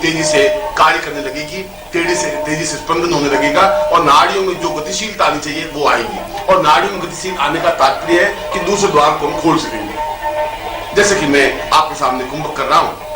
तेजी से कार्य करने लगेगी, तेजी से स्पंदन होने लगेगा और नाड़ियों में जो गतिशीलता आनी चाहिए वो आएगी। और नाड़ियों में गतिशील आने का तात्पर्य है कि दूसरे द्वार को हम खोल सकेंगे। जैसे कि मैं आपके सामने कुंभक कर रहा हूं।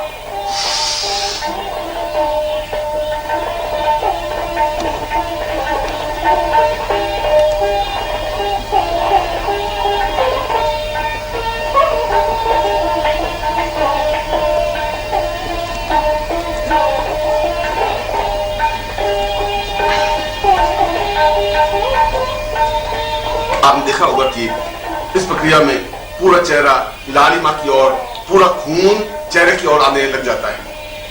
आपने देखा होगा कि इस प्रक्रिया में पूरा चेहरा लालिमा की ओर, पूरा खून चेहरे की ओर आने लग जाता है।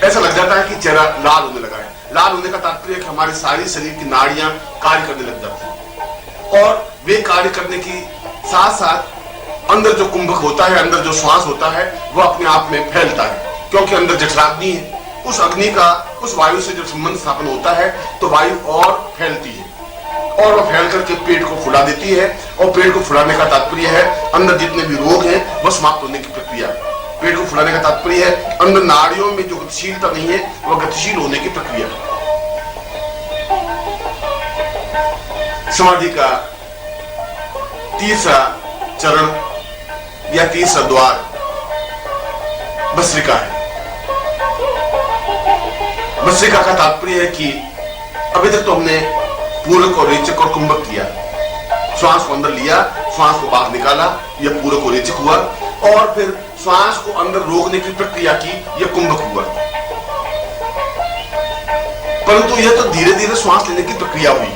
ऐसा लग जाता है कि चेहरा लाल होने लगा है। लाल होने का तात्पर्य है कि हमारे सारी शरीर की नाड़ियां कार्य करने लग जाती हैं और वे कार्य करने की साथ साथ अंदर जो कुंभक होता है, अंदर जो श्वास होता है, वो अपने आप में फैलता है, क्योंकि अंदर जठराग्नि है। उस अग्नि का उस वायु से जब संबंध स्थापन होता है तो वायु और फैलती है और वह फैल करके पेट को फुला देती है। और पेट को फुलाने का तात्पर्य है अंदर जितने भी रोग हैं वह समाप्त होने की प्रक्रिया। पेट को फुलाने का तात्पर्य है अंदर नाड़ियों में जो गतिशीलता नहीं है वह गतिशील होने की प्रक्रिया। समाधि का तीसरा चरण या तीसरा द्वार भस्त्रिका है। भस्त्रिका का तात्पर्य है कि अभी तक तो हमने पूरक और रेचक और कुंभक किया। श्वास को अंदर लिया, श्वास को बाहर निकाला, यह पूरक और रेचक हुआ। और फिर श्वास को अंदर रोकने की प्रक्रिया की, यह कुंभक हुआ। परंतु यह तो धीरे धीरे श्वास लेने की प्रक्रिया हुई।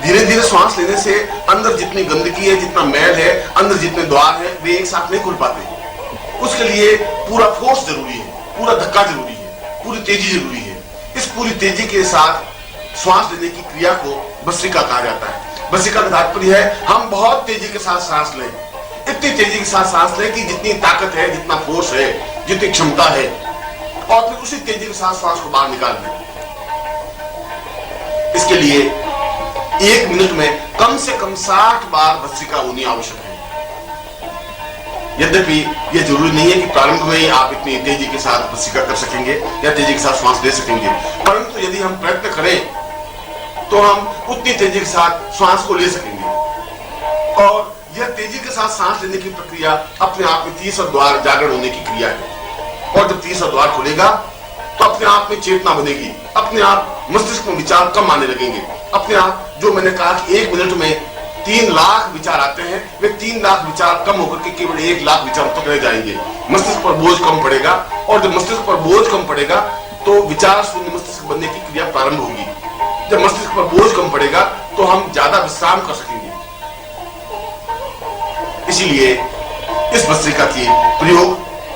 धीरे धीरे श्वास लेने से अंदर जितनी गंदगी है, जितना मैल है, अंदर जितने द्वार है, वे एक साथ नहीं खुल पाते। उसके लिए पूरा फोर्स जरूरी है, पूरा धक्का जरूरी है, पूरी तेजी जरूरी है। इस पूरी तेजी के साथ श्वास लेने की क्रिया को भस्त्रिका कहा जाता है। भस्त्रिका का तात्पर्य है हम बहुत तेजी के साथ सांस लें, इतनी तेजी के साथ सांस लें कि जितनी ताकत है, जितना फोर्स है, जितनी क्षमता है, और फिर उसी तेजी के साथ श्वास को बाहर निकाल दें। इसके लिए 1 मिनट में कम से कम 60 बार भस्त्रिका होनी आवश्यक है। यद्यपि यह जरूरी नहीं है कि प्रारंभ में ही आप इतनी तेजी के साथ भस्त्रिका कर सकेंगे या तेजी के साथ श्वास ले सकेंगे, परंतु यदि हम प्रयत्न करें तो हम उतनी तेजी के साथ श्वास को ले सकेंगे। और यह तेजी के साथ सांस लेने की प्रक्रिया अपने आप में तीसरा द्वार जागरण होने की क्रिया है। और जब तीसरा द्वार खुलेगा तो अपने आप में चेतना बनेगी, अपने आप मस्तिष्क में विचार कम आने लगेंगे। अपने आप, जो मैंने कहा कि 1 मिनट में 3 लाख विचार आते हैं, वे 3 लाख विचार कम होकर के केवल 1 लाख विचार तक रह जाएंगे। मस्तिष्क पर बोझ कम पड़ेगा और जब मस्तिष्क पर बोझ कम पड़ेगा तो विचार शून्य मस्तिष्क बनने की क्रिया प्रारंभ होगी। जब मस्तिष्क पर बोझ कम पड़ेगा तो हम ज्यादा विश्राम कर सकेंगे। इसीलिए इस भस्त्रिका की प्रयोग,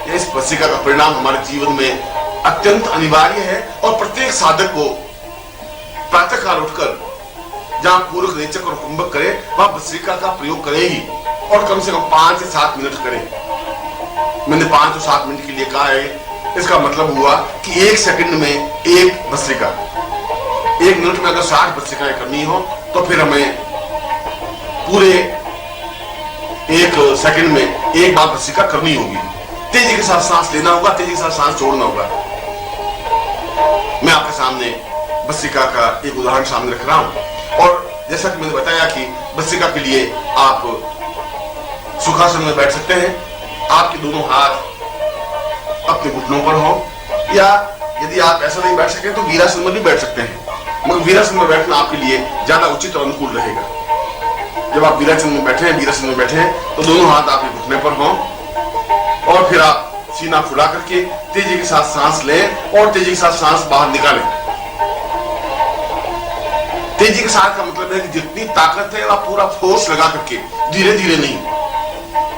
इस भस्त्रिका का परिणाम हमारे जीवन में अत्यंत अनिवार्य है और प्रत्येक साधक को प्रातःकाल उठकर जहां पूरक, रेचक और कुंभक करे वहां भस्त्रिका का प्रयोग करे ही, और कम से कम 5 से 7 मिनट करे। मैंने 5 और 7 मिनट के लिए कहा है, इसका मतलब हुआ कि 1 सेकंड में 1 भस्त्रिका। 1 मिनट में अगर 60 भस्त्रिकाएं करनी हो तो फिर हमें पूरे 1 सेकंड में 1 बार भस्त्रिका करनी होगी। तेजी के साथ सांस लेना होगा, तेजी के साथ सांस छोड़ना होगा। मैं आपके सामने भस्त्रिका का एक उदाहरण सामने रख रहा हूं। और जैसा कि मैंने बताया कि भस्त्रिका के लिए आप सुखासन में बैठ सकते हैं। आपके दोनों हाथ अपने घुटनों पर हो, या यदि आप ऐसा नहीं बैठ सके तो वीरासन में भी बैठ सकते हैं, मगर वीरासन में बैठना आपके लिए ज्यादा उचित और अनुकूल रहेगा। जब आप वीरासन में बैठे हैं तो दोनों हाथ आपके घुटने पर हों और फिर आप सीना फुला करके तेजी के साथ सांस लें और तेजी के साथ सांस बाहर निकालें। तेजी के साथ का मतलब है कि जितनी ताकत है आप पूरा फोर्स लगा करके, धीरे धीरे नहीं।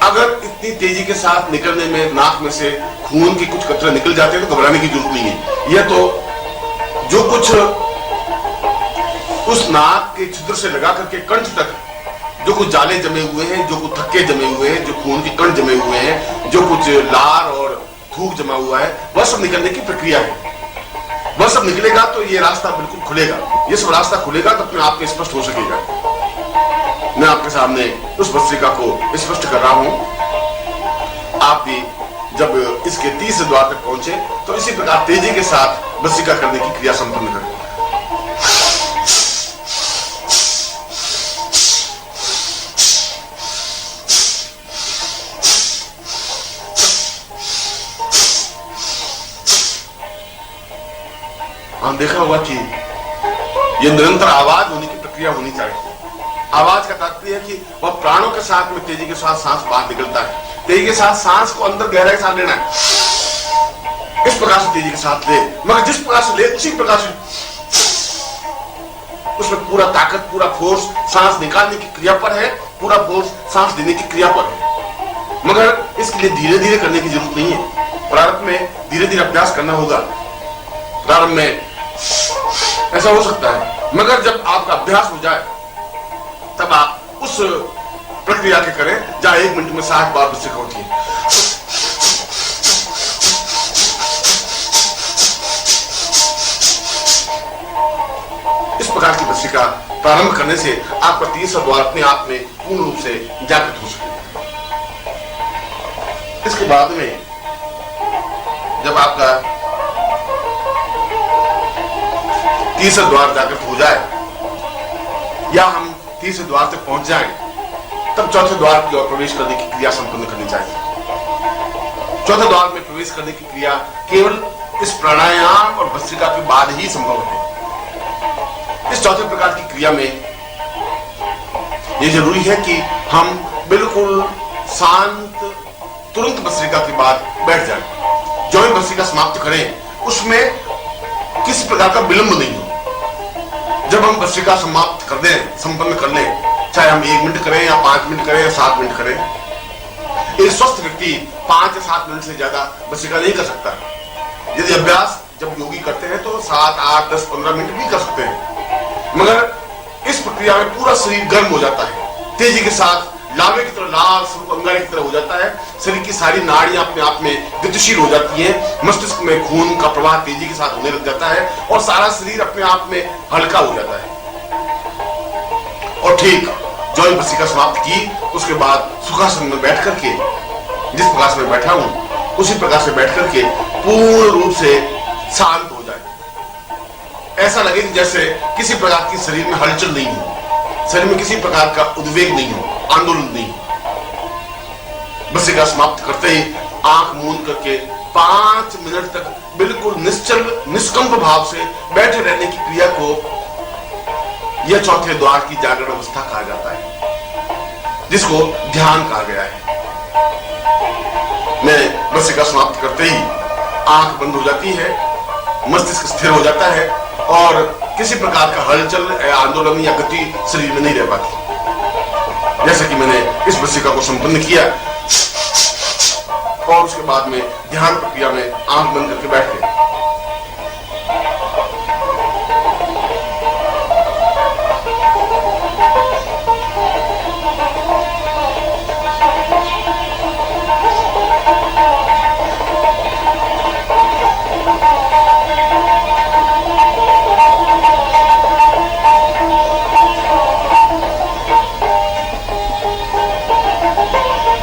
अगर इतनी तेजी के साथ निकलने में नाक में से खून की कुछ कतरे निकल जाते हैं तो घबराने की जरूरत नहीं है। यह तो जो कुछ उस नाक के छिद्र से लगा करके कंठ तक जो कुछ जाले जमे हुए हैं, जो कुछ थक्के जमे हुए हैं, जो खून के कण जमे हुए हैं, जो कुछ लार और थूक जमा हुआ है, वह सब निकलने की प्रक्रिया है। वह सब निकलेगा तो ये रास्ता बिल्कुल खुलेगा। ये सब रास्ता खुलेगा तो अपने आप में स्पष्ट हो सकेगा। मैं आपके सामने उस भस्त्रिका को स्पष्ट कर रहा हूं। आप भी जब इसके तीसरे द्वार तक पहुंचे तो इसी प्रकार तेजी के साथ भस्त्रिका करने की क्रिया संपन्न करें। हम देखा होगा कि यह निरंतर आवाज होने की प्रक्रिया होनी चाहिए। आवाज का तात्पर्य है कि वह प्राणों के साथ में तेजी के साथ सांस बाहर निकलता है, तेजी के साथ सांस को अंदर गहराई के साथ लेना है, इस प्रकार से तेजी के साथ ले, मगर जिस प्रकार से ले उसी प्रकार से उसमें पूरा ताकत, पूरा फोर्स सांस निकालने की क्रिया पर है, पूरा फोर्स सांस देने की क्रिया पर है। मगर इसके लिए धीरे धीरे करने की जरूरत नहीं है। प्रारंभ में धीरे धीरे अभ्यास करना होगा। प्रारंभ में ऐसा हो सकता है, मगर जब आपका अभ्यास हो जाए तब आप उस प्रक्रिया के करें जहां 1 मिनट में 60 बार भस्त्रिका होती है। इस प्रकार की भस्त्रिका प्रारंभ करने से आपका तीसरा द्वार अपने आप में पूर्ण रूप से जागृत हो सके। इसके बाद में जब आपका तीसरा द्वार जागृत हो जाए या हम तीसरे द्वार तक पहुंच जाएं, तब चौथे द्वार की ओर प्रवेश करने की क्रिया संपन्न करनी चाहिए। चौथे द्वार में प्रवेश करने की क्रिया केवल इस प्राणायाम और भस्त्रिका के बाद ही संभव है। इस चौथे प्रकार की क्रिया में यह जरूरी है कि हम बिल्कुल शांत तुरंत भस्त्रिका के बाद बैठ जाएं। जो भी भस्त्रिका समाप्त करें उसमें किसी प्रकार का विलंब नहीं हो। जब हम भस्त्रिका समाप्त कर दें, संपन्न कर लें, चाहे हम 1 मिनट करें या 5 मिनट करें या 7 मिनट करें, एक स्वस्थ व्यक्ति 5 या 7 मिनट से ज्यादा भस्त्रिका नहीं कर सकता। यदि अभ्यास जब योगी करते हैं तो 7, 8, 10, 15 मिनट भी कर सकते हैं, मगर इस प्रक्रिया में पूरा शरीर गर्म हो जाता है, तेजी के साथ लावे की तरह, लाल स्वरूप अंगारे की तरह हो जाता है। शरीर की सारी नाड़ियां अपने आप में गतिशील हो जाती हैं, मस्तिष्क में खून का प्रवाह तेजी के साथ होने लग जाता है और सारा शरीर अपने आप में हल्का हो जाता है। और ठीक जो भस्त्रिका समाप्त की उसके बाद सुखासन में बैठ करके, जिस प्रकार से मैं बैठा हूं उसी प्रकार से बैठ करके पूर्ण रूप से शांत हो जाए। ऐसा लगे कि जैसे किसी प्रकार की शरीर में हलचल नहीं हो, शरीर में किसी प्रकार का उद्वेग नहीं हो, आंदोलन नहीं। भस्त्रिका समाप्त करते ही आंख मूंद करके 5 मिनट तक बिल्कुल निश्चल निष्कंप भाव से बैठे रहने की क्रिया को यह चौथे द्वार की जागरण अवस्था कहा जाता है, जिसको ध्यान कहा गया है। मैं भस्त्रिका समाप्त करते ही आंख बंद हो जाती है, मस्तिष्क स्थिर हो जाता है और किसी प्रकार का हलचल या आंदोलन या गति शरीर में नहीं रह पाती। जैसा कि मैंने इस भस्त्रिका को संपन्न किया और उसके बाद में ध्यान प्रक्रिया में आंख बंद करके बैठ गए।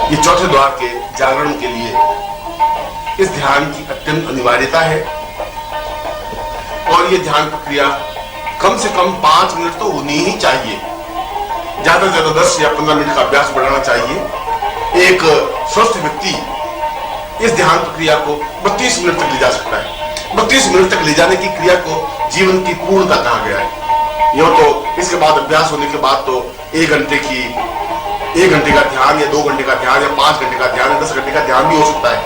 ये चौथे द्वार के जागरण के लिए इस ध्यान की अत्यंत अनिवार्यता है और ये ध्यान प्रक्रिया कम से कम 5 मिनट तो होनी ही चाहिए। ज्यादा से ज्यादा 10 या 15 मिनट का अभ्यास बढ़ाना चाहिए। एक स्वस्थ व्यक्ति इस ध्यान प्रक्रिया को 32 मिनट तक ले जा सकता है। 32 मिनट तक ले जाने की क्रिया को जीवन की पूर्णता कहा गया है। यूं तो इसके बाद अभ्यास होने के बाद तो 1 घंटे का ध्यान या 2 घंटे का ध्यान या 5 घंटे का ध्यान या 10 घंटे का ध्यान भी हो सकता है,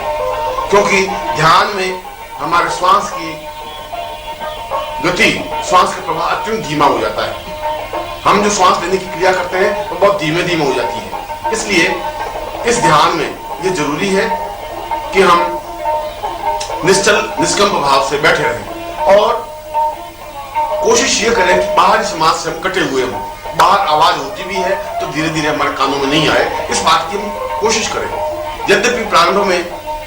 क्योंकि ध्यान में हमारे श्वास की गति, श्वास का प्रवाह अत्यंत धीमा हो जाता है। हम जो श्वास लेने की क्रिया करते हैं वो बहुत धीमे धीमे हो जाती है। इसलिए इस ध्यान में ये जरूरी है कि हम निश्चल निष्कंप भाव से बैठे रहें और कोशिश ये करें कि बाहरी समाज से हम कटे हुए हों। बाहर आवाज होती भी है तो धीरे धीरे हमारे कानों में नहीं आए, इस बात की हम कोशिश करें। यद्यपि प्रारंभ में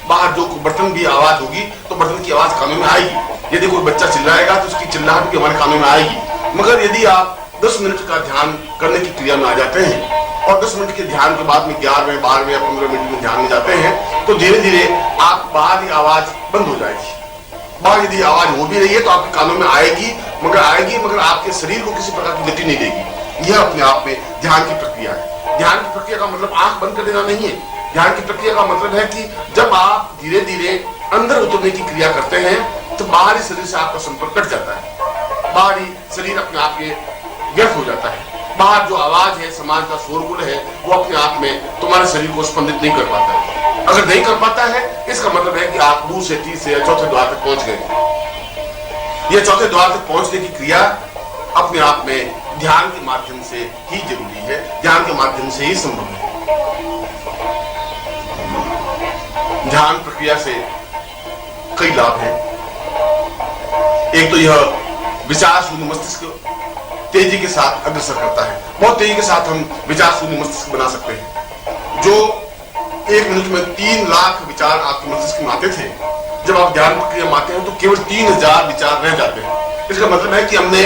बाहर जो बर्तन भी आवाज होगी तो बर्तन की आवाज कानों में आएगी। यदि कोई बच्चा चिल्लाएगा तो उसकी चिल्लाहट भी हमारे कानों में आएगी। मगर यदि आप 10 मिनट का ध्यान करने की क्रिया में आ जाते हैं और 10 मिनट के ध्यान के बाद में 11वें, 12वें या 15 मिनट में ध्यान में जाते हैं तो धीरे धीरे आप बाहरी आवाज बंद हो जाएगी। बाहर यदि आवाज हो भी रही है तो आपके कानों में आएगी मगर आपके शरीर को किसी प्रकार की गति नहीं देगी। यह अपने आप में ध्यान की प्रक्रिया है। ध्यान की प्रक्रिया का मतलब आंख बंद कर देना नहीं है। ध्यान की प्रक्रिया का मतलब है कि जब आप धीरे धीरे अंदर उतरने की क्रिया करते हैं तो बाहरी शरीर से आपका संपर्क कट जाता है। बाहरी शरीर अपने आप के व्यर्थ हो जाता है। बाहर जो आवाज है, समाज का शोरगुल है, वो अपने आप में तुम्हारे शरीर को स्पंदित नहीं कर पाता है। अगर नहीं कर पाता है, इसका मतलब है कि आप 2 से 3 से या चौथे द्वार तक पहुंच गए। यह चौथे द्वार तक पहुंचने की क्रिया अपने आप में ध्यान के माध्यम से ही जरूरी है, ध्यान के माध्यम से ही संभव है। ध्यान प्रक्रिया से कई लाभ हैं। एक तो यह विचार शून्य मस्तिष्क तेजी के साथ अग्रसर करता है। बहुत तेजी के साथ हम विचार शून्य मस्तिष्क बना सकते हैं। जो 1 मिनट में 3 लाख विचार आपके मस्तिष्क में आते थे, जब आप ध्यान प्रक्रिया में आते हैं तो केवल 3000 विचार रह जाते हैं। इसका मतलब है कि हमने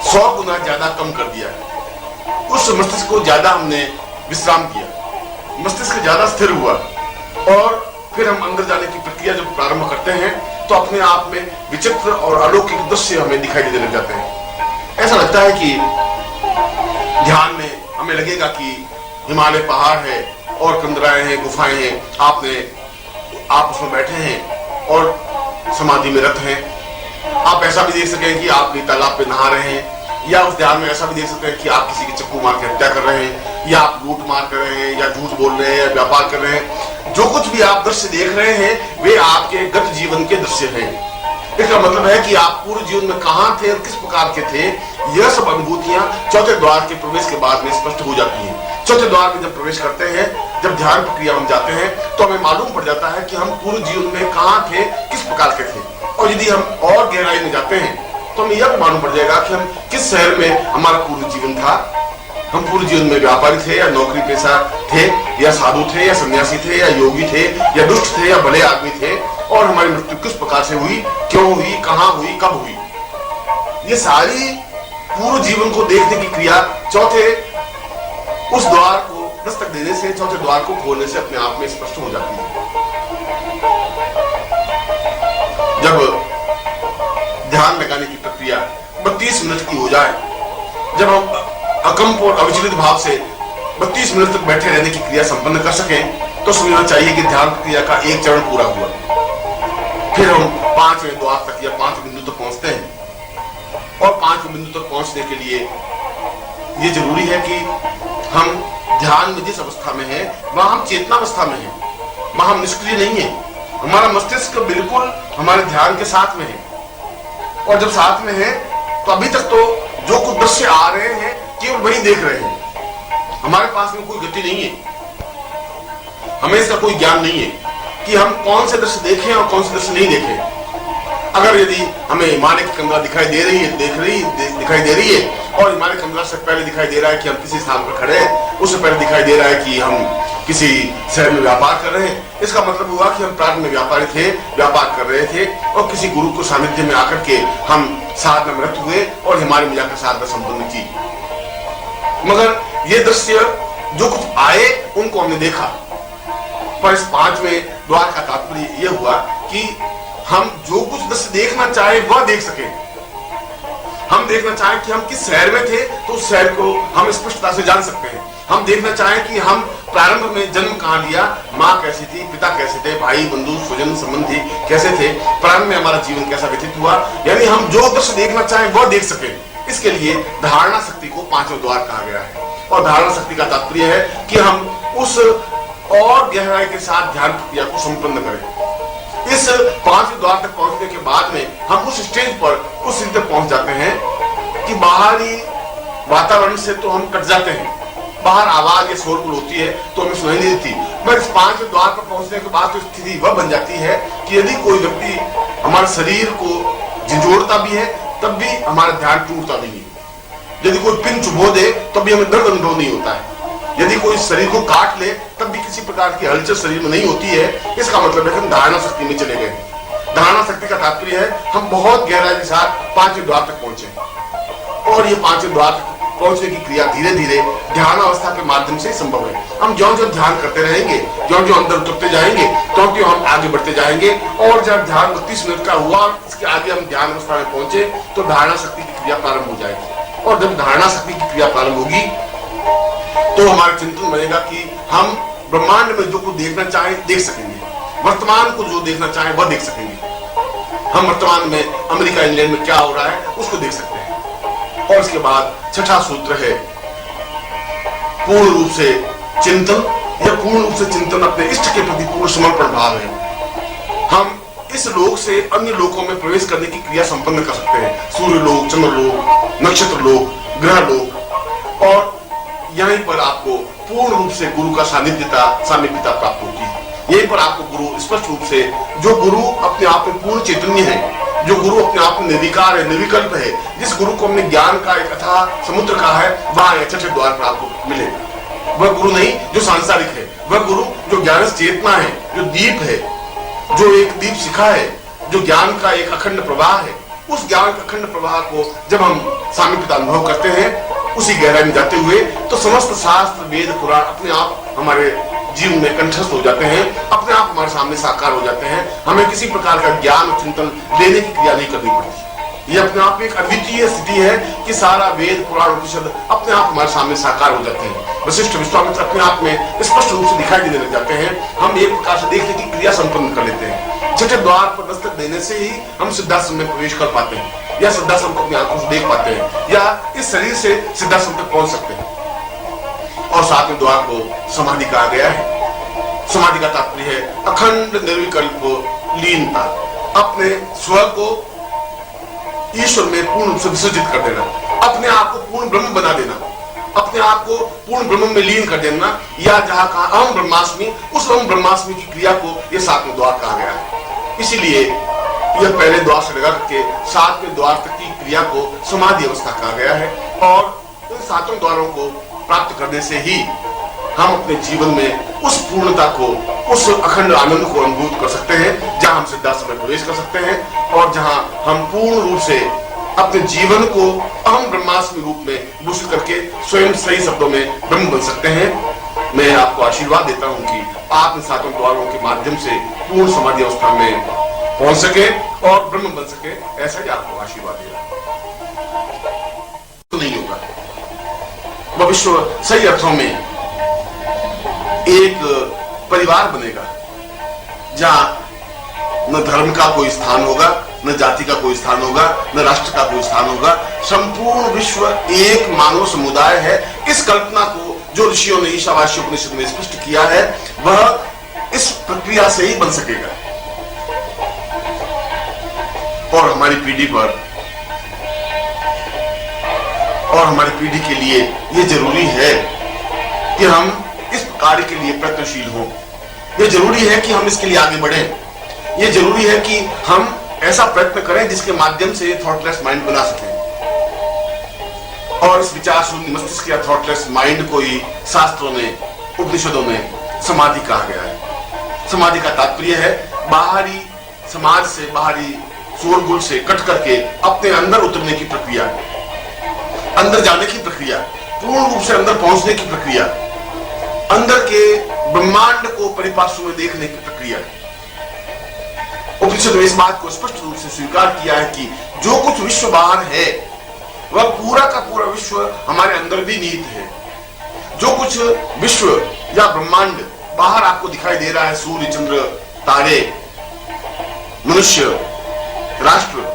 100 गुना ज्यादा कम कर दिया है। उस मस्तिष्क को ज्यादा हमने विश्राम दिया, मस्तिष्क ज्यादा स्थिर हुआ और फिर हम अंदर जाने की प्रक्रिया जब प्रारंभ करते हैं तो अपने आप में विचित्र और अलौकिक दृश्य हमें दिखाई देने लग जाते हैं। ऐसा लगता है कि ध्यान में हमें लगेगा कि हिमालय पहाड़ है और कंदराएं हैं, गुफाएं हैं, आप उसमें बैठे हैं और समाधि में रत हैं। आप ऐसा भी देख सकें कि आप तालाब पे नहा रहे हैं, या उस ध्यान में ऐसा भी देख सकते हैं कि आप किसी की चक्कू मार के हत्या कर रहे हैं, या आप लूट मार कर रहे हैं, या झूठ बोल रहे हैं, या व्यापार कर रहे हैं। जो कुछ भी आप दृश्य देख रहे हैं वे आपके गत जीवन के दृश्य हैं। इसका मतलब है कि आप पूरे जीवन में कहां थे और किस प्रकार के थे, यह सब अनुभूतियां चौथे द्वार के प्रवेश के बाद में स्पष्ट हो जाती हैं। चौथे द्वार में जब प्रवेश करते हैं, जब ध्यान प्रक्रिया हम जाते हैं तो हमें मालूम पड़ जाता है कि हम पूरे जीवन में कहां थे, किस प्रकार के थे। और यदि हम और गहराई में जाते हैं तो हमें यह भी मालूम पड़ जाएगा कि हम किस शहर में हमारा पूरा जीवन था। हम पूरे जीवन में व्यापारी थे या नौकरी पेशा थे, या साधु थे या सन्यासी थे, या योगी थे या दुष्ट थे या भले आदमी थे, और हमारी मृत्यु किस प्रकार से हुई, क्यों हुई, कहां हुई, कब हुई। ये सारी पूरे जीवन को देखने की क्रिया चौथे उस द्वार को दस्तक देने से, चौथे द्वार को खोलने से अपने आप में स्पष्ट हो जाती है। जब ध्यान लगाने की प्रक्रिया 32 मिनट की हो जाए, जब हम अकंप और अविचलित भाव से 32 मिनट तक बैठे रहने की क्रिया संपन्न कर सकें तो समझना चाहिए कि ध्यान प्रक्रिया का एक चरण पूरा हुआ। फिर हम 5वें द्वार तक या 5 बिंदु तक पहुंचते हैं। और 5 बिंदु तक पहुंचने के लिए यह जरूरी है कि हम ध्यान में जिस अवस्था में है वहां हम चेतनावस्था में है, वहां हम निष्क्रिय नहीं है। हमारा मस्तिष्क बिल्कुल हमारे ध्यान के साथ में है, और जब साथ में है तो अभी तक तो जो कुछ दृश्य आ रहे हैं केवल वही देख रहे हैं। हमारे पास में कोई गति नहीं है, हमें इसका कोई ज्ञान नहीं है कि हम कौन से दृश्य देखें और कौन से दृश्य नहीं देखें। अगर यदि हमें हिमालय की कंदरा दिखाई दे रही है, दिखाई दे रही है, और हिमालय कंदरा से पहले दिखाई दे रहा है कि हम किसी स्थान पर खड़े हैं, उससे पहले दिखाई दे रहा है कि हम किसी शहर में व्यापार कर रहे हैं, इसका मतलब हुआ कि हम प्रारंभ में व्यापारी थे, व्यापार कर रहे थे, और किसी गुरु को सानिध्य में आकर के हम साधना में रत हुए और हिमालय में जाकर साधना संपन्न की। मगर ये दृश्य जो कुछ आए उनको हमने देखा। पर इस 5वें द्वार का तात्पर्य यह हुआ कि हम जो कुछ दृश्य देखना चाहे वह देख सके। हम देखना चाहें कि हम किस शहर में थे तो उस शहर को हम स्पष्टता से जान सकते हैं। हम देखना चाहें कि हम प्रारंभ में जन्म कहां लिया, माँ कैसी थी, पिता कैसे थे, भाई बंधु स्वजन संबंधी कैसे थे, प्रारंभ में हमारा जीवन कैसा व्यतीत हुआ, यानी हम जो दृश्य देखना चाहें वह देख सके। इसके लिए धारणा शक्ति को 5वें द्वार कहा गया है। और धारणा शक्ति का तात्पर्य है कि हम उस और गहराई के साथ ध्यान प्रक्रिया को संपन्न करें। इस 5वें द्वार तक पहुंचने के बाद में हम उस स्टेज पर, उस स्थिति तक पहुंच जाते हैं कि बाहरी वातावरण से तो हम कट जाते हैं, बाहर आवाज या शोरगुल होती है तो हमें सुनाई नहीं देती। मगर इस 5वें द्वार पर पहुंचने के बाद तो स्थिति वह बन जाती है कि यदि कोई व्यक्ति हमारे शरीर को झिझोड़ता भी है तब भी हमारा ध्यान टूटता नहीं है। यदि कोई पिन चुभो दे तब भी हमें दर्द अनुभव नहीं होता है। यदि कोई शरीर को काट ले तब भी किसी प्रकार की हलचल शरीर में नहीं होती है। इसका मतलब है कि हम धारणा शक्ति में चले गए। धारणा शक्ति का तात्पर्य है हम बहुत गहराई के साथ 5वें द्वार तक पहुंचे, और ये 5वें द्वार तक पहुंचने की क्रिया धीरे धीरे ध्यान अवस्था के माध्यम से संभव है। हम ज्यों ज्यों ध्यान करते रहेंगे, ज्यों ज्यों अंदर उतरते जाएंगे, त्यों त्यों हम आगे बढ़ते जाएंगे। और जब ध्यान 32 मिनट का हुआ, इसके आगे हम ध्यान अवस्था में पहुंचे तो धारणा शक्ति की क्रिया प्रारंभ हो जाएगी। और जब धारणा शक्ति की क्रिया प्रारंभ होगी तो हमारा चिंतन बनेगा कि हम ब्रह्मांड में जो कुछ देखना चाहें देख सकेंगे, वर्तमान को जो देखना चाहें वह देख सकेंगे। हम वर्तमान में अमेरिका इंग्लैंड में क्या हो रहा है उसको देख सकते हैं। और इसके बाद छठा सूत्र है पूर्ण रूप से चिंतन। यह पूर्ण रूप से चिंतन अपने इष्ट के प्रति पूर्ण समर्पण भाव है। हम इस लोक से अन्य लोकों में प्रवेश करने की क्रिया संपन्न कर सकते हैं। सूर्य लोक, चंद्र लोक, नक्षत्र लोक, ग्रह लोक। और यहीं पर आपको पूर्ण रूप से गुरु का सानिध्यता प्राप्त होती है। यहीं पर आपको गुरु स्पष्ट रूप से, जो गुरु अपने आप में पूर्ण चैतन्य है, जो गुरु अपने आप में निर्विकार है, निर्विकल्प है, जिस गुरु को हमने ज्ञान का एक अथाह समुद्र कहा है, वहां छठे द्वार पर आपको मिलेगा। वह गुरु नहीं जो सांसारिक है, वह गुरु जो ज्ञान चेतना है, जो दीप है, जो एक दीप शिखा है, जो ज्ञान का एक अखंड प्रवाह है। उस ज्ञान का अखंड प्रवाह को जब हम सामीप्यता अनुभव करते हैं, उसी गहराई में जाते हुए, तो समस्त शास्त्र, वेद, पुराण अपने आप हमारे जीवन में कंठस्थ हो जाते हैं, अपने आप हमारे सामने साकार हो जाते हैं। हमें किसी प्रकार का ज्ञान चिंतन लेने की क्रिया नहीं करनी पड़ती। ये अपने आप एक अद्वितीय स्थिति है कि सारा वेद, पुराण, उपनिषद अपने आप हमारे सामने साकार हो जाते हैं। वशिष्ठ, विश्वामित्र अपने आप में स्पष्ट रूप से दिखाई देने लग जाते हैं। हम एक प्रकार से देखने की क्रिया संपन्न कर लेते हैं। छठे द्वार पर दस्तक देने से ही हम सिद्धाश्रम में प्रवेश कर पाते हैं, या सिद्धाश्रम को अपनी आंखों से देख पाते हैं, या इस शरीर से सिद्धाश्रम तक पहुंच सकते हैं। और सातवें द्वार को समाधि कहा गया है। समाधि का तात्पर्य है अखंड निर्विकल्प लीनता, अपने स्व को ईश्वर में पूर्ण रूप से विसर्जित कर देना, अपने आप को पूर्ण ब्रह्म बना देना, अपने आप को पूर्ण ब्रह्म में लीन कर देना, या जहां कहा अहम ब्रह्मास्मि, उस अहम ब्रह्मास्मि की क्रिया को यह सातवें द्वार कहा गया है। इसीलिए यह पहले द्वार से लगा करके सातवें द्वार तक की क्रिया को समाधि अवस्था कहा गया है। और इन सातों द्वारों को प्राप्त करने से ही हम अपने जीवन में उस पूर्णता को, उस अखंड आनंद को अनुभूत कर सकते हैं, जहां हम सिद्धाश्रम में प्रवेश कर सकते हैं और जहां हम पूर्ण रूप से अपने जीवन को अहम ब्रह्मास्मि रूप में भूषित करके स्वयं सही शब्दों में ब्रह्म बन सकते हैं। मैं आपको आशीर्वाद देता हूं कि आप इन सातों द्वारों के माध्यम से पूर्ण समाधि अवस्था में पहुंच सके और ब्रह्म बन सके, ऐसा ही आपको आशीर्वाद दे रहा तो नहीं होगा। वह विश्व सही अर्थों में एक परिवार बनेगा, जहां न धर्म का कोई स्थान होगा, न जाति का कोई स्थान होगा, न राष्ट्र का कोई स्थान होगा। संपूर्ण विश्व एक मानव समुदाय है। इस कल्पना को जो ऋषियों ने ईशावास्य उपनिषद में स्पष्ट किया है, वह इस प्रक्रिया से ही बन सकेगा। और हमारी पीढ़ी पर और हमारी पीढ़ी के लिए यह जरूरी है कि हम इस कार्य के लिए प्रयत्नशील हों। यह जरूरी है कि हम इसके लिए आगे बढ़ें। यह जरूरी है कि हम ऐसा प्रयत्न करें जिसके माध्यम से थॉटलेस माइंड बना सकें। और इस विचार शून्य मस्तिष्क या थॉटलेस माइंड को ही शास्त्रों में, उपनिषदों में समाधि कहा गया है। समाधि का तात्पर्य है बाहरी समाज से, बाहरी शोरगुल से कट करके अपने अंदर उतरने की प्रक्रिया, अंदर जाने की प्रक्रिया, पूर्ण रूप से अंदर पहुंचने की प्रक्रिया, अंदर के ब्रह्मांड को परिपार्श्व में देखने की प्रक्रिया। उपनिषद में इस बात को स्पष्ट रूप से स्वीकार किया है कि जो कुछ विश्व बाहर है, वह पूरा का पूरा विश्व हमारे अंदर भी निहित है। जो कुछ विश्व या ब्रह्मांड बाहर आपको दिखाई दे रहा है, सूर्य, चंद्र, तारे, मनुष्य, राष्ट्र,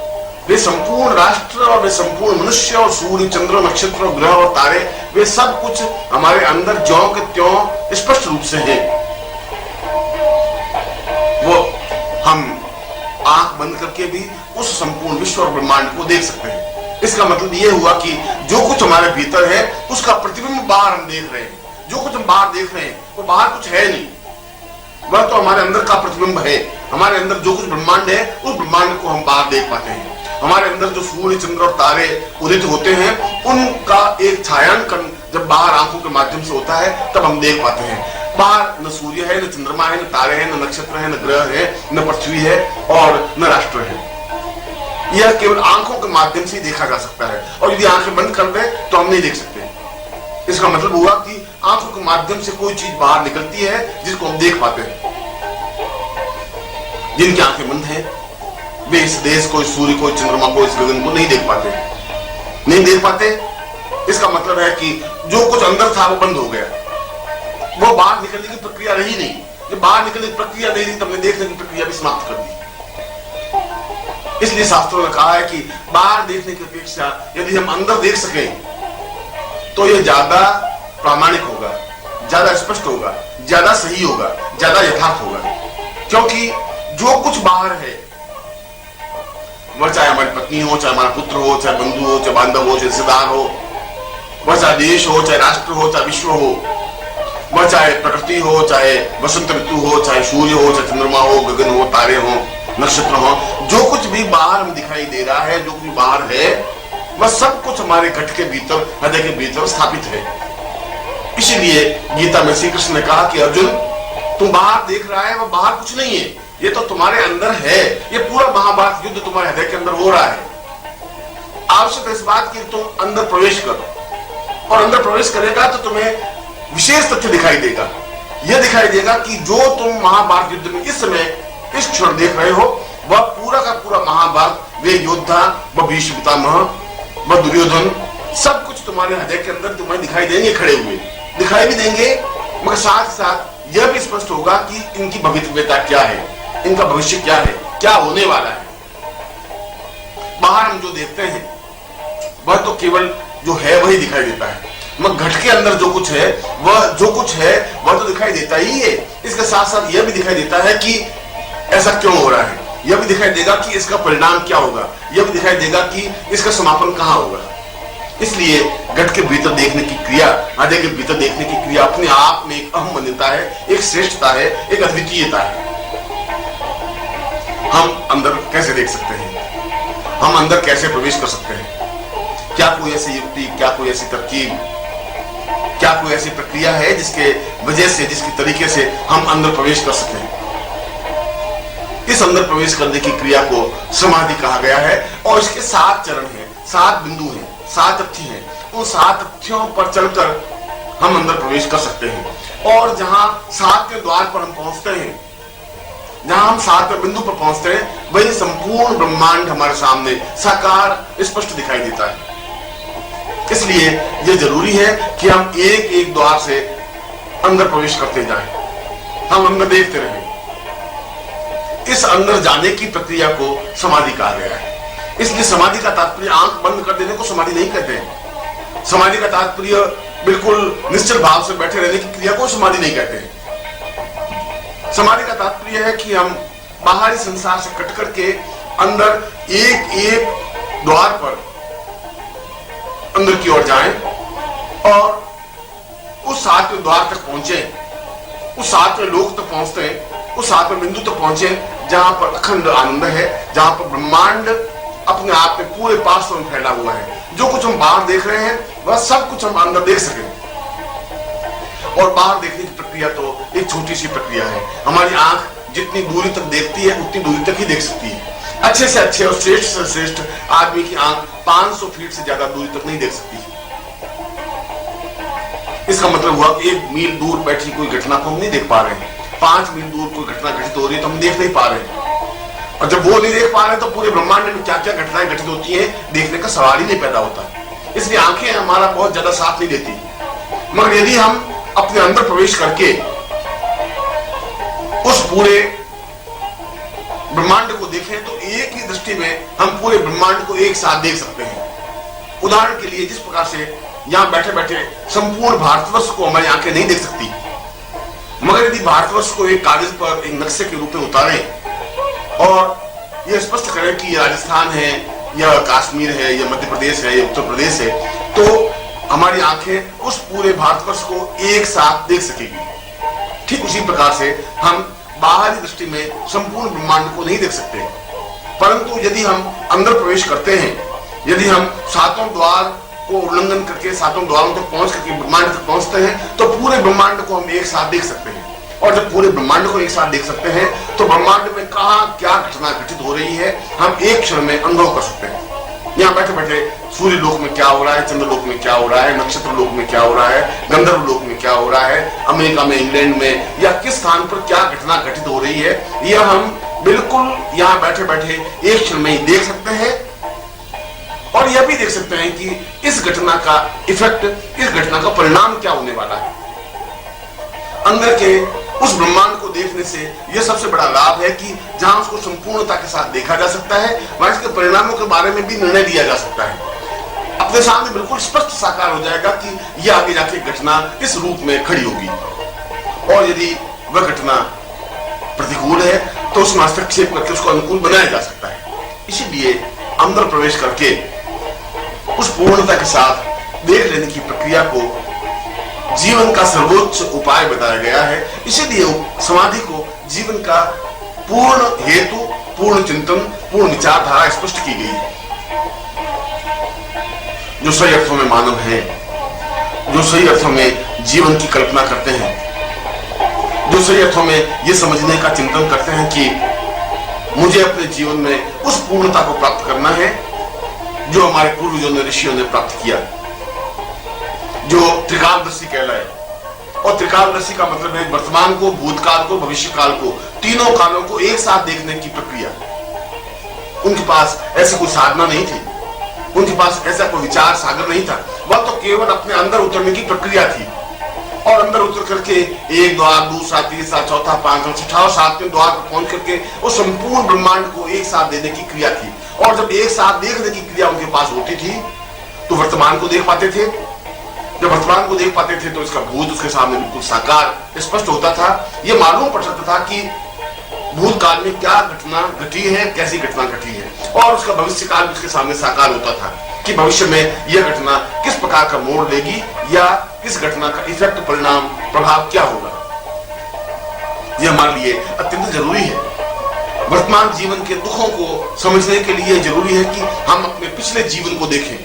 वे संपूर्ण राष्ट्र और वे संपूर्ण मनुष्य और सूर्य, चंद्र, नक्षत्र, ग्रह और तारे, वे सब कुछ हमारे अंदर ज्यों के त्यों स्पष्ट रूप से है। वो हम आंख बंद करके भी उस संपूर्ण विश्व और ब्रह्मांड को देख सकते हैं। इसका मतलब यह हुआ कि जो कुछ हमारे भीतर है उसका प्रतिबिंब बाहर हम देख रहे हैं। जो कुछ हम बाहर देख रहे हैं वो बाहर कुछ है नहीं, वह तो हमारे अंदर का प्रतिबिंब है। हमारे अंदर जो कुछ ब्रह्मांड है उस ब्रह्मांड को हम बाहर देख पाते हैं। हमारे अंदर जो सूर्य, चंद्र और तारे उदित होते हैं, उनका एक छायांकन जब बाहर आंखों के माध्यम से होता है तब हम देख पाते हैं। बाहर न सूर्य है, न चंद्रमा है, न तारे हैं, न नक्षत्र है, न ग्रह है, न पृथ्वी है और न राष्ट्र है। यह केवल आंखों के माध्यम से देखा जा सकता है, और यदि आंखें बंद कर दे तो हम नहीं देख सकते। इसका मतलब हुआ कि आंखों के माध्यम से कोई चीज बाहर निकलती है जिसको हम देख पाते हैं। जिनकी आंखें बंद हैं वे इस देश को, इस सूर्य को, इस चंद्रमा को, इस गगन को नहीं देख पाते, नहीं देख पाते। इसका मतलब है कि जो कुछ अंदर था वो बंद हो गया, वो बाहर निकलने की प्रक्रिया रही नहीं। जब बाहर निकलने की प्रक्रिया नहीं रही तब हमने देखने की प्रक्रिया भी समाप्त कर दी। इसलिए शास्त्रों ने कहा है कि बाहर देखने की अपेक्षा यदि हम अंदर देख सकें तो यह ज्यादा प्रामाणिक होगा, ज्यादा स्पष्ट होगा, ज्यादा सही होगा, ज्यादा यथार्थ होगा। क्योंकि जो कुछ बाहर है, वह चाहे हमारी पत्नी हो, चाहे हमारा पुत्र हो, चाहे बंधु हो, चाहे बांधव हो, चाहे रिश्तेदार हो, वह चाहे देश हो, चाहे राष्ट्र हो, चाहे विश्व हो, वह चाहे प्रकृति हो, चाहे वसंत ऋतु हो, चाहे सूर्य हो, चाहे चंद्रमा हो, गगन हो, तारे हो, नक्षत्र हो, जो कुछ भी बाहर हमें दिखाई दे रहा है, जो कुछ बाहर है, वह सब कुछ हमारे घट के भीतर, हृदय के भीतर स्थापित है। इसीलिए गीता में श्री कृष्ण ने कहा कि अर्जुन, तुम बाहर देख रहा है, वह बाहर कुछ नहीं है, ये तो तुम्हारे अंदर है। ये पूरा महाभारत युद्ध तुम्हारे हृदय के अंदर हो रहा है। आवश्यक इस बात की तुम अंदर प्रवेश करो, और अंदर प्रवेश करेगा तो तुम्हें विशेष तथ्य दिखाई देगा। यह दिखाई देगा कि जो तुम महाभारत युद्ध में इस समय इस क्षण देख रहे हो, वह पूरा का पूरा महाभारत, वे योद्धा, वह भीष्म पितामह, वह दुर्योधन, सब कुछ तुम्हारे हृदय के अंदर तुम्हें दिखाई देंगे, खड़े हुए दिखाई भी देंगे। मगर साथ साथ यह भी स्पष्ट होगा कि इनकी भविष्यता क्या है, इनका भविष्य क्या है, क्या होने वाला है। बाहर हम जो देखते हैं वह तो केवल जो है वही दिखाई देता है, मगर घट के अंदर जो कुछ है वह तो दिखाई देता ही है। इसके साथ साथ यह भी दिखाई देता है कि ऐसा क्यों हो रहा है, यह भी दिखाई देगा कि इसका परिणाम क्या होगा, यह भी दिखाई देगा कि इसका समापन कहां होगा। इसलिए घट के भीतर देखने की क्रिया, हृदय के भीतर देखने की क्रिया अपने आप में एक अहम मान्यता है, एक श्रेष्ठता है, एक अद्वितीयता है। हम अंदर कैसे देख सकते हैं, हम अंदर कैसे प्रवेश कर सकते हैं? क्या कोई ऐसी युक्ति, क्या कोई ऐसी तरकीब, क्या कोई ऐसी प्रक्रिया है जिसके वजह से, जिसके तरीके से हम अंदर प्रवेश कर सकें? इस अंदर प्रवेश करने की क्रिया को समाधि कहा गया है, और इसके 7 चरण हैं, 7 बिंदु हैं, 7 तथ्य हैं। उन 7 तथ्यों पर चलकर हम अंदर प्रवेश कर सकते हैं। और जहां 7वें द्वार पर हम पहुंचते हैं, जहां हम 7वें बिंदु पर पहुंचते हैं, वही संपूर्ण ब्रह्मांड हमारे सामने साकार स्पष्ट दिखाई देता है। इसलिए यह जरूरी है कि हम एक एक द्वार से अंदर प्रवेश करते जाएं, हम अंदर देखते रहें। इस अंदर जाने की प्रक्रिया को समाधि कहा गया है। इसलिए समाधि का तात्पर्य आंख बंद कर देने को समाधि नहीं कहते हैं। समाधि का तात्पर्य बिल्कुल निश्चल भाव से बैठे रहने की क्रिया को समाधि नहीं कहते हैं। समाधि का तात्पर्य है कि हम बाहरी संसार से कट करके अंदर एक एक द्वार पर अंदर की ओर जाएं और उस 7वें द्वार तक पहुंचे, उस 7वें लोक तक पहुंचते हैं, उस 7वें बिंदु तक पहुंचे जहां पर अखंड आनंद है, जहां पर ब्रह्मांड अपने आप में पूरे पार्श्व में फैला हुआ है। जो कुछ हम बाहर देख रहे हैं वह सब कुछ हम अंदर देख सकें। और बाहर देखने की प्रक्रिया तो एक छोटी सी प्रक्रिया है। हमारी आंख जितनी दूरी तक देखती है उतनी दूरी तक ही देख सकती है। अच्छे से अच्छे और श्रेष्ठ से श्रेष्ठ आदमी की आंख 500 फीट से ज्यादा दूरी तक नहीं देख सकती। इसका मतलब हुआ कि 1 मील दूर बैठी कोई घटना को हम नहीं देख पा रहे हैं, 5 मील दूर कोई घटना घटित हो रही है तो हम देख नहीं पा रहे हैं। और जब वो नहीं देख पा रहे तो पूरे ब्रह्मांड में क्या क्या घटनाएं घटित होती हैं देखने का सवाल ही नहीं पैदा होता। इसलिए आंखें हमारा बहुत ज्यादा साथ नहीं देती। मगर यदि हम अपने अंदर प्रवेश करके उस पूरे ब्रह्मांड को देखें तो एक ही दृष्टि में हम पूरे ब्रह्मांड को एक साथ देख सकते हैं। उदाहरण के लिए जिस प्रकार से यहां बैठे बैठे संपूर्ण भारतवर्ष को हमारी आंखें नहीं देख सकती, मगर यदि भारतवर्ष को एक कागज पर एक नक्शे के रूप में उतारें और यह स्पष्ट करें कि यह राजस्थान है, यह कश्मीर है, यह मध्य प्रदेश है, यह उत्तर प्रदेश है, तो हमारी आंखें उस पूरे भारतवर्ष को एक साथ देख सकेगी। ठीक उसी प्रकार से हम बाहरी दृष्टि में संपूर्ण ब्रह्मांड को नहीं देख सकते, परंतु यदि हम अंदर प्रवेश करते हैं, यदि हम 7वें द्वार को उल्लंघन करके 7वें द्वारों तक पहुंच करके ब्रह्मांड तक पहुंचते हैं तो पूरे ब्रह्मांड को हम एक साथ देख सकते हैं। और जब पूरे ब्रह्मांड को एक साथ देख सकते हैं तो ब्रह्मांड में कहां क्या घटना घटित हो रही है हम एक क्षण में अनुभव कर सकते हैं। यहाँ बैठे बैठे सूर्य लोक में क्या हो रहा है, चंद्र लोक में क्या हो रहा है, नक्षत्र लोक में क्या हो रहा है, गंधर्व लोक में क्या हो रहा है, अमेरिका में, इंग्लैंड में या किस स्थान पर क्या घटना घटित हो रही है, यह हम बिल्कुल यहाँ बैठे बैठे एक क्षण में ही देख सकते हैं। और यह भी देख सकते हैं कि इस घटना का इफेक्ट, इस घटना का परिणाम क्या होने वाला है। अंदर के उस ब्रह्मांड को देखने से यह सबसे बड़ा लाभ है कि जहां उसको संपूर्णता के साथ देखा जा सकता है वहां इसके परिणामों के बारे में भी निर्णय लिया जा सकता है। अपने सामने बिल्कुल स्पष्ट साकार हो जाएगा कि यह आगे जाके घटना इस रूप में खड़ी होगी, और यदि वह घटना प्रतिकूल है तो उसमें हस्तक्षेप करके उसको अनुकूल बनाया जा सकता है। इसीलिए अंदर प्रवेश करके उस पूर्णता के साथ देख लेने की प्रक्रिया को जीवन का सर्वोच्च उपाय बताया गया है। इसीलिए समाधि को जीवन का पूर्ण हेतु, पूर्ण चिंतन, पूर्ण विचारधारा स्पष्ट की गई है। जो सही अर्थों में मानव है, जो सही अर्थों में जीवन की कल्पना करते हैं, जो सही अर्थों में यह समझने का चिंतन करते हैं कि मुझे अपने जीवन में उस पूर्णता को प्राप्त करना है जो हमारे पूर्वजों ने, ऋषियों ने प्राप्त किया, जो त्रिकालदर्शी कहलाए। और त्रिकालदर्शी का मतलब है वर्तमान को, भूतकाल को, भविष्य काल को, तीनों कालों को एक साथ देखने की प्रक्रिया। उनके पास ऐसी कोई साधना नहीं थी, उनके पास ऐसा कोई विचार सागर नहीं था, वह तो केवल अपने अंदर उतरने की प्रक्रिया थी। और अंदर उतर करके एक द्वार, दूसरा, तीसरा, चौथा, पांचवा, छठा और सातवें द्वार पर पहुंच करके वो संपूर्ण ब्रह्मांड को एक साथ देने की क्रिया थी। और जब एक साथ देखने की क्रिया उनके पास होती थी तो वर्तमान को देख पाते थे। जब वर्तमान को देख पाते थे तो इसका भूत उसके सामने बिल्कुल साकार स्पष्ट होता था। यह मालूम पड़ सकता था कि भूतकाल में क्या घटना घटी है, कैसी घटना घटी है, और उसका भविष्य काल उसके सामने साकार होता था कि भविष्य में यह घटना किस प्रकार का मोड़ लेगी या इस घटना का इफेक्ट, परिणाम, प्रभाव क्या होगा। यह हमारे लिए अत्यंत जरूरी है। वर्तमान जीवन के दुखों को समझने के लिए जरूरी है कि हम अपने पिछले जीवन को देखें,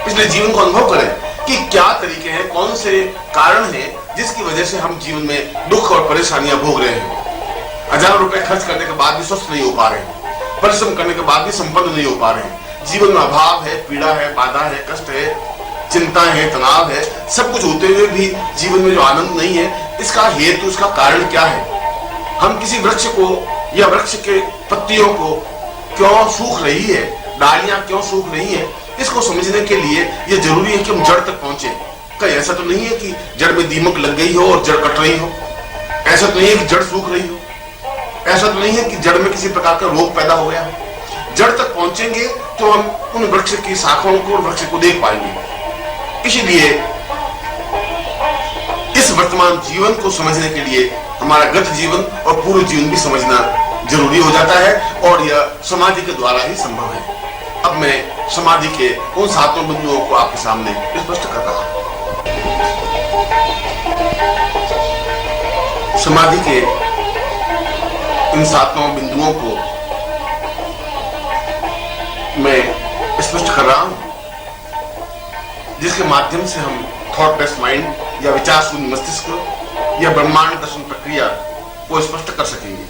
पिछले जीवन को अनुभव करें कि क्या तरीके हैं, कौन से कारण हैं जिसकी वजह से हम जीवन में दुख और परेशानियां भोग रहे हैं। हजारों रुपए खर्च करने के बाद भी स्वस्थ नहीं हो पा रहे हैं, परिश्रम करने के बाद भी संपन्न नहीं हो पा रहे हैं। जीवन में अभाव है, पीड़ा है, बाधा है, कष्ट है, चिंता है, तनाव है, सब कुछ होते हुए भी जीवन में जो आनंद नहीं है, इसका हेतु, इसका कारण क्या है। हम किसी वृक्ष को या वृक्ष के पत्तियों को क्यों सूख रही है, डालियां क्यों सूख रही है, इसको समझने के लिए यह जरूरी है कि हम जड़ तक पहुंचे। कहीं ऐसा तो नहीं है कि जड़ में दीमक लग गई हो और जड़ कट रही हो, ऐसा तो नहीं है कि जड़ सूख रही हो, ऐसा तो नहीं है कि जड़ में किसी प्रकार का रोग पैदा हो गया हो। जड़ तक पहुंचेंगे तो हम उन वृक्ष की शाखाओं को और वृक्ष को देख पाएंगे। इसीलिए इस वर्तमान जीवन को समझने के लिए हमारा गत जीवन और पूर्व जीवन भी समझना जरूरी हो जाता है, और यह समाधि के द्वारा ही संभव है। अब मैं समाधि के उन सातों बिंदुओं को आपके सामने स्पष्ट कर रहा हूं। समाधि के इन सातों बिंदुओं को मैं स्पष्ट कर रहा हूं, जिसके माध्यम से हम थॉटलेस माइंड या विचार शून्य मस्तिष्क या ब्रह्मांड दर्शन प्रक्रिया को स्पष्ट कर सकेंगे।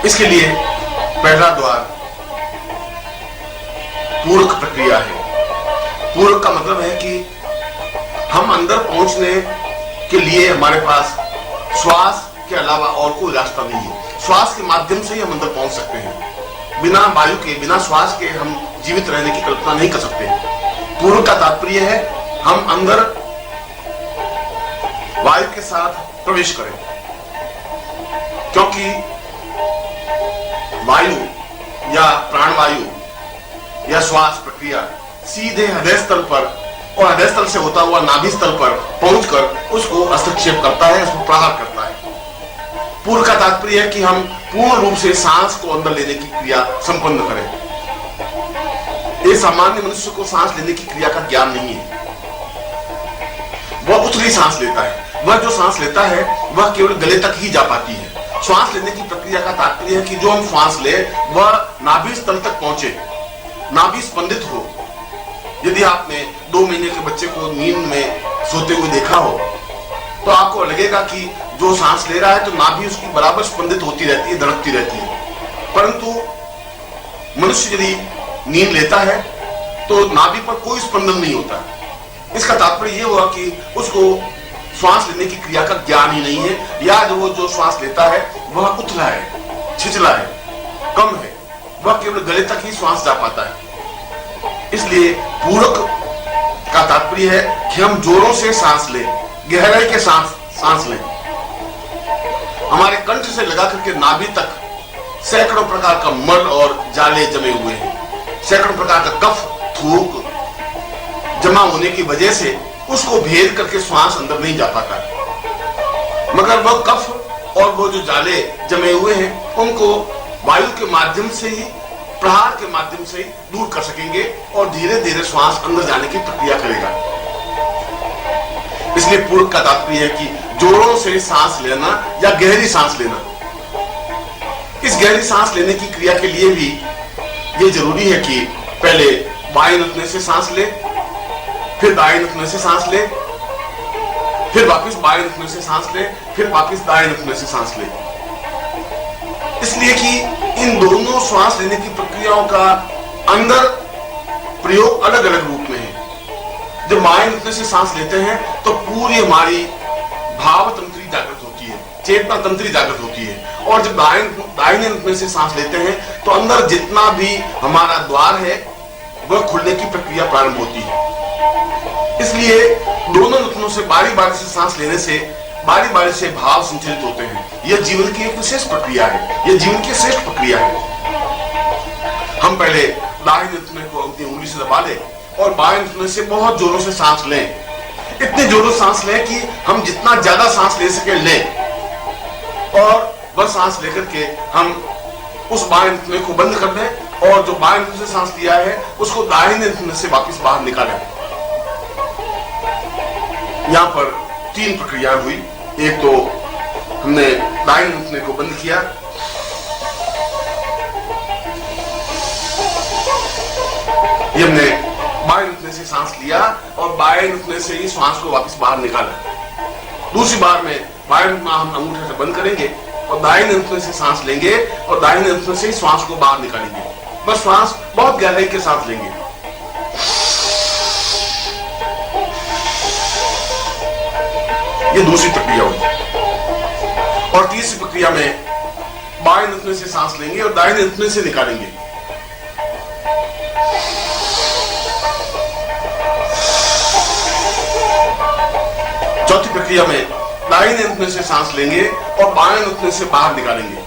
इसके लिए पहला द्वार पूरक प्रक्रिया है। पूरक का मतलब है कि हम अंदर पहुंचने के लिए हमारे पास श्वास के अलावा और कोई रास्ता नहीं है। श्वास के माध्यम से ही हम अंदर पहुंच सकते हैं। बिना वायु के, बिना श्वास के हम जीवित रहने की कल्पना नहीं कर सकते। पूरक का तात्पर्य है हम अंदर वायु के साथ प्रवेश करें, क्योंकि वायु या प्राणवायु या श्वास प्रक्रिया सीधे हृदय स्थल पर और हृदय स्थल से होता हुआ नाभि स्थल पर पहुंचकर उसको हस्तक्षेप करता है, उसको प्रहार करता है। पूर्ण का तात्पर्य है कि हम पूर्ण रूप से सांस को अंदर लेने की क्रिया संपन्न करें। ये सामान्य मनुष्य को सांस लेने की क्रिया का ज्ञान नहीं है। वह उथली सांस लेता है, वह जो सांस लेता है वह केवल गले तक ही जा पाती है। श्वास लेने की प्रक्रिया का तात्पर्य है कि जो हम श्वास ले वह नाभि स्थल तक पहुंचे, नाभि स्पंदित हो। यदि आपने 2 महीने के बच्चे को नींद में सोते हुए देखा हो तो आपको लगेगा कि जो सांस ले रहा है तो नाभि उसकी बराबर स्पंदित होती रहती है, धड़कती रहती है। परंतु मनुष्य यदि नींद लेता है तो नाभि पर कोई स्पंदन नहीं होता। इसका तात्पर्य यह हुआ कि उसको श्वास लेने की क्रिया का ज्ञान ही नहीं है, या जो श्वास लेता है वह उथला है, छिचला है, कम है, वह केवल गले तक ही श्वास जा पाता है। इसलिए पूरक का तात्पर्य है कि हम जोरों से सांस लें, गहराई के सांस लें। हमारे कंठ से लगा करके नाभि तक सैकड़ों प्रकार का मल और जाले जमे हुए हैं। सैकड़ों प्रकार का कफ, थूक जमा होने की वजह से उसको भेद करके श्वास अंदर नहीं जा पाता, मगर वह कफ और वो जो जाले जमे हुए हैं उनको वायु के माध्यम से ही, प्रहार के माध्यम से ही दूर कर सकेंगे और धीरे धीरे श्वास अंदर जाने की प्रक्रिया करेगा। इसलिए पूरक का तात्पर्य है कि जोरों से सांस लेना या गहरी सांस लेना। इस गहरी सांस लेने की क्रिया के लिए भी ये जरूरी है कि पहले बाएं नथुने से सांस ले, फिर दाएं नथुने से सांस ले, फिर वापस बाएं नथुने से सांस ले, फिर वापस दाएं नथुने से सांस ले। इसलिए कि इन दोनों श्वास लेने की प्रक्रियाओं का अंदर प्रयोग अलग अलग रूप में है। जब बाएं नथुने से सांस लेते हैं तो पूरी हमारी भाव तंत्री जागृत होती है, चेतना तंत्री जागृत होती है। और जब दाहिने नथुने से सांस लेते हैं तो अंदर जितना भी हमारा द्वार है वह खुलने की प्रक्रिया प्रारंभ होती है। इसलिए दोनों नथुनों से बारी बारी से सांस लेने से बारी बारी से भाव संचलित होते हैं। यह जीवन की एक विशेष प्रक्रिया है, यह जीवन की श्रेष्ठ प्रक्रिया है। हम पहले दाहिने नथुने को अपनी उंगली से दबा लें और बाएं नथुने से बहुत जोरों से सांस लें। इतने जोरों से सांस लें कि हम जितना ज्यादा सांस ले सके लें, और वह सांस लेकर के हम उस बाएं नथुने को बंद कर दें और जो बाएं नथुने से सांस लिया है उसको दाहिने नथुने से वापस बाहर निकालें। यहां पर तीन प्रक्रियाएं हुई। एक तो हमने दाहिने नथुने को बंद किया, ये हमने बाएं नथुने से सांस लिया और बाएं नथुने से ही श्वास को वापस बाहर निकाला। दूसरी बार में बाएं नथुना हम अंगूठे से बंद करेंगे और दाहिने नथुने से सांस लेंगे और दाहिने नथुने से ही श्वास को बाहर निकालेंगे। बस श्वास बहुत गहराई के साथ लेंगे। ये दूसरी प्रक्रिया होगी। और तीसरी प्रक्रिया में बाएं नथुने से सांस लेंगे और दाहिने नथुने से निकालेंगे। चौथी प्रक्रिया में दाहिने नथुने से सांस लेंगे और बाएं नथुने से बाहर निकालेंगे।